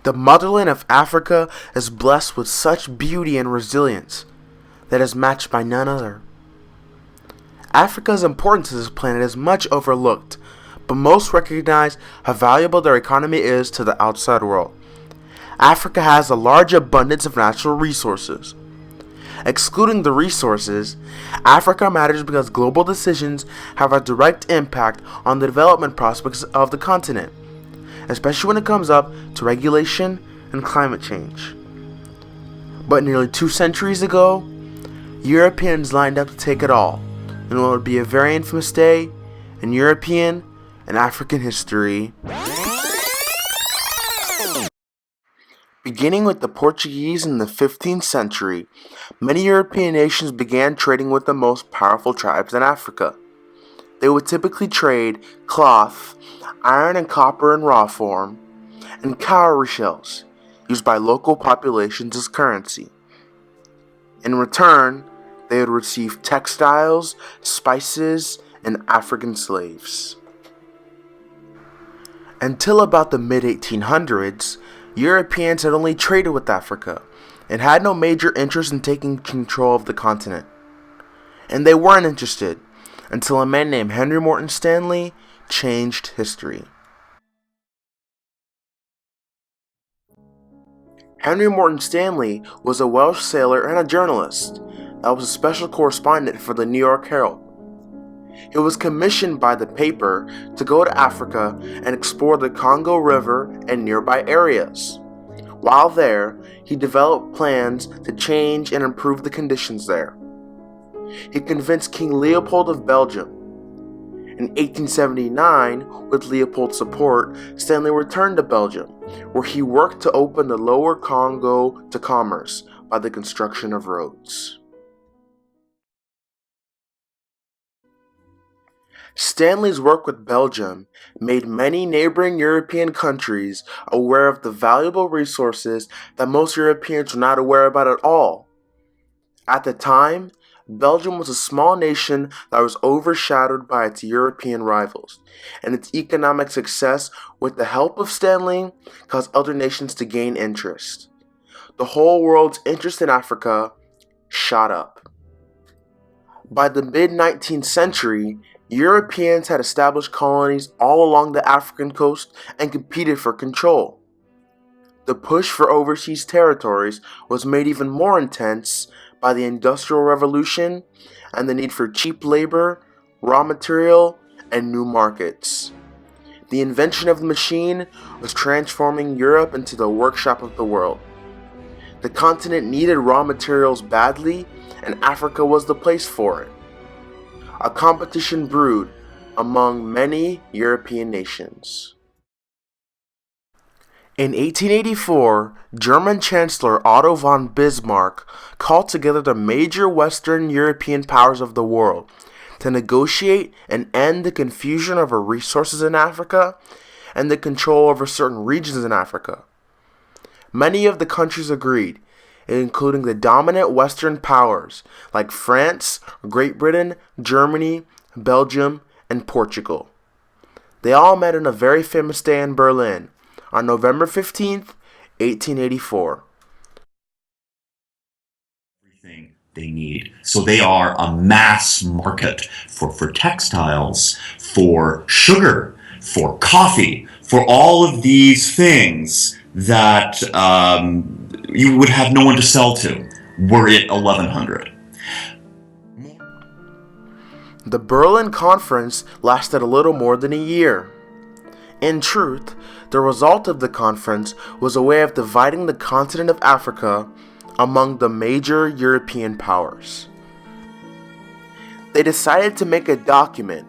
The motherland of Africa is blessed with such beauty and resilience that is matched by none other. Africa's importance to this planet is much overlooked, but most recognize how valuable their economy is to the outside world. Africa has a large abundance of natural resources. Excluding the resources, Africa matters because global decisions have a direct impact on the development prospects of the continent, especially when it comes up to regulation and climate change. But nearly 2 centuries ago, Europeans lined up to take it all in what would be a very infamous day in European and African history. Beginning with the Portuguese in the 15th century, many European nations began trading with the most powerful tribes in Africa. They would typically trade cloth, iron and copper in raw form, and cowrie shells, used by local populations as currency. In return, they would receive textiles, spices, and African slaves. Until about the mid-1800s, Europeans had only traded with Africa and had no major interest in taking control of the continent. And they weren't interested until a man named Henry Morton Stanley changed history. Henry Morton Stanley was a Welsh sailor and a journalist that was a special correspondent for the New York Herald. He was commissioned by the paper to go to Africa and explore the Congo River and nearby areas. While there, he developed plans to change and improve the conditions there. He convinced King Leopold of Belgium. In 1879, with Leopold's support, Stanley returned to Belgium, where he worked to open the lower Congo to commerce by the construction of roads. Stanley's work with Belgium made many neighboring European countries aware of the valuable resources that most Europeans were not aware about at all. At the time, Belgium was a small nation that was overshadowed by its European rivals, and its economic success with the help of Stanley caused other nations to gain interest. The whole world's interest in Africa shot up. By the mid-19th century, Europeans had established colonies all along the African coast and competed for control. The push for overseas territories was made even more intense by the Industrial Revolution and the need for cheap labor, raw material, and new markets. The invention of the machine was transforming Europe into the workshop of the world. The continent needed raw materials badly, and Africa was the place for it. A competition brewed among many European nations. In 1884, German Chancellor Otto von Bismarck called together the major Western European powers of the world to negotiate and end the confusion over resources in Africa and the control over certain regions in Africa. Many of the countries agreed, including the dominant Western powers like France, Great Britain, Germany, Belgium, and Portugal. They all met on a very famous day in Berlin on November 15th, 1884. Everything they need. So they are a mass market for textiles, for sugar, for coffee, for all of these things that you would have no one to sell to were it 1100. The Berlin Conference lasted a little more than a year. In truth, the result of the conference was a way of dividing the continent of Africa among the major European powers. They decided to make a document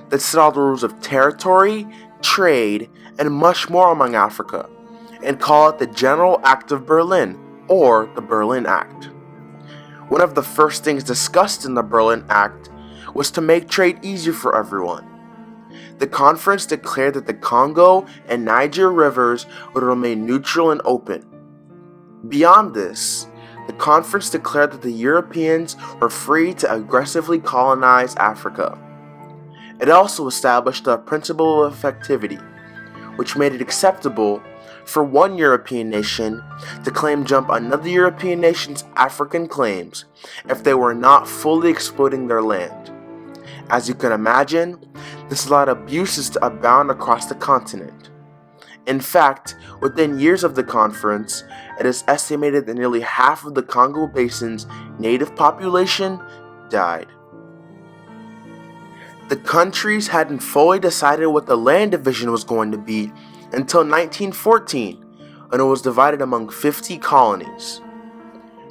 that set all the rules of territory, trade, and much more among Africa, and call it the General Act of Berlin, or the Berlin Act. One of the first things discussed in the Berlin Act was to make trade easier for everyone. The conference declared that the Congo and Niger rivers would remain neutral and open. Beyond this, the conference declared that the Europeans were free to aggressively colonize Africa. It also established the principle of effectivity, which made it acceptable for one European nation to claim jump another European nation's African claims if they were not fully exploiting their land. As you can imagine, this allowed abuses to abound across the continent. In fact, within years of the conference, it is estimated that nearly half of the Congo Basin's native population died. The countries hadn't fully decided what the land division was going to be until 1914, when it was divided among 50 colonies.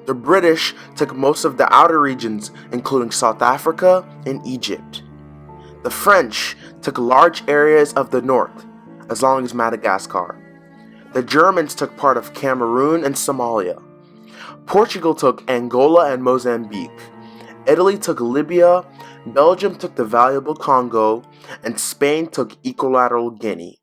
The British took most of the outer regions, including South Africa and Egypt. The French took large areas of the north, as long as Madagascar. The Germans took part of Cameroon and Somalia. Portugal took Angola and Mozambique. Italy took Libya, Belgium took the valuable Congo, and Spain took Equilateral Guinea.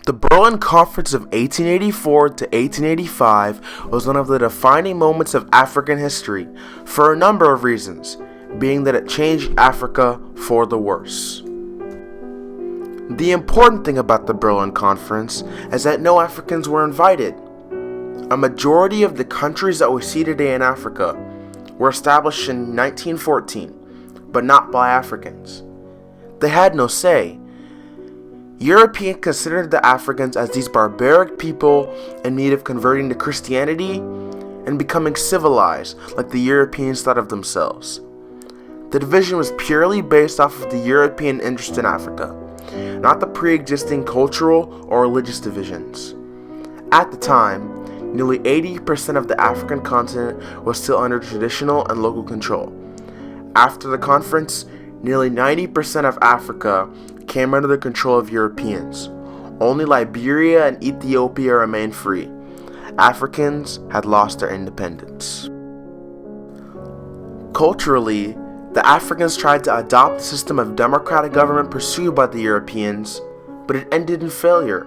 The Berlin Conference of 1884 to 1885 was one of the defining moments of African history for a number of reasons, being that it changed Africa for the worse. The important thing about the Berlin Conference is that no Africans were invited. A majority of the countries that we see today in Africa were established in 1914, but not by Africans. They had no say. Europeans considered the Africans as these barbaric people in need of converting to Christianity and becoming civilized like the Europeans thought of themselves. The division was purely based off of the European interest in Africa, not the pre-existing cultural or religious divisions. At the time, nearly 80% of the African continent was still under traditional and local control. After the conference, nearly 90% of Africa came under the control of Europeans. Only Liberia and Ethiopia remained free. Africans had lost their independence. Culturally, the Africans tried to adopt the system of democratic government pursued by the Europeans, but it ended in failure.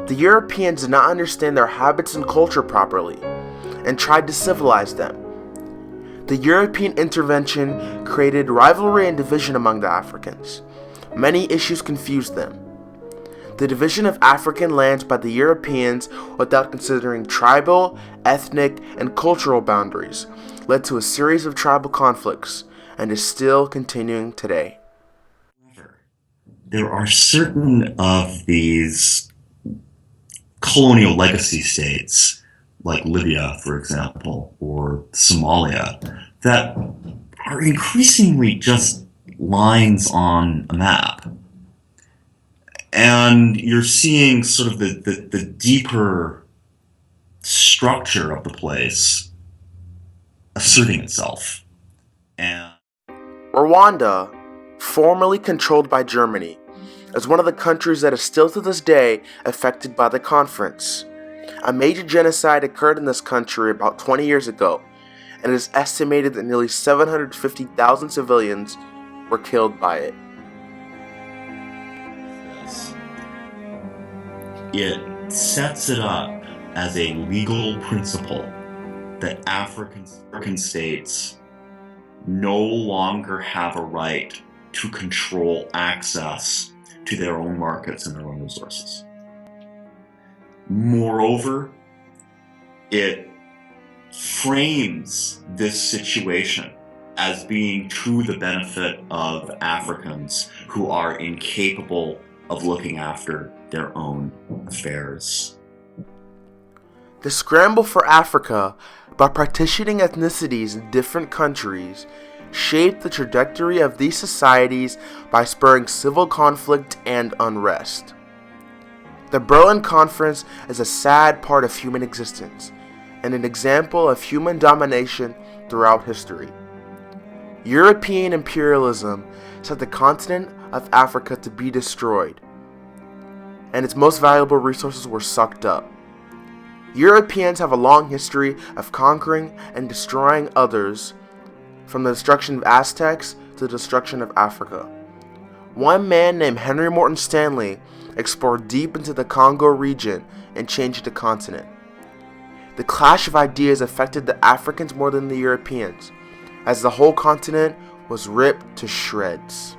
The Europeans did not understand their habits and culture properly, and tried to civilize them. The European intervention created rivalry and division among the Africans. Many issues confused them. The division of African lands by the Europeans without considering tribal, ethnic, and cultural boundaries led to a series of tribal conflicts and is still continuing today. There are certain of these colonial legacy states, like Libya, for example, or Somalia, that are increasingly just lines on a map. And you're seeing sort of the deeper structure of the place asserting itself. And Rwanda, formerly controlled by Germany, is one of the countries that is still to this day affected by the conference. A major genocide occurred in this country about 20 years ago, and it is estimated that nearly 750,000 civilians were killed by it. It sets it up as a legal principle that African states no longer have a right to control access to their own markets and their own resources. Moreover, it frames this situation as being to the benefit of Africans who are incapable of looking after their own affairs. The scramble for Africa, by partitioning ethnicities in different countries, shaped the trajectory of these societies by spurring civil conflict and unrest. The Berlin Conference is a sad part of human existence and an example of human domination throughout history. European imperialism set the continent of Africa to be destroyed, and its most valuable resources were sucked up. Europeans have a long history of conquering and destroying others, from the destruction of Aztecs to the destruction of Africa. One man named Henry Morton Stanley explored deep into the Congo region and changed the continent. The clash of ideas affected the Africans more than the Europeans, as the whole continent was ripped to shreds.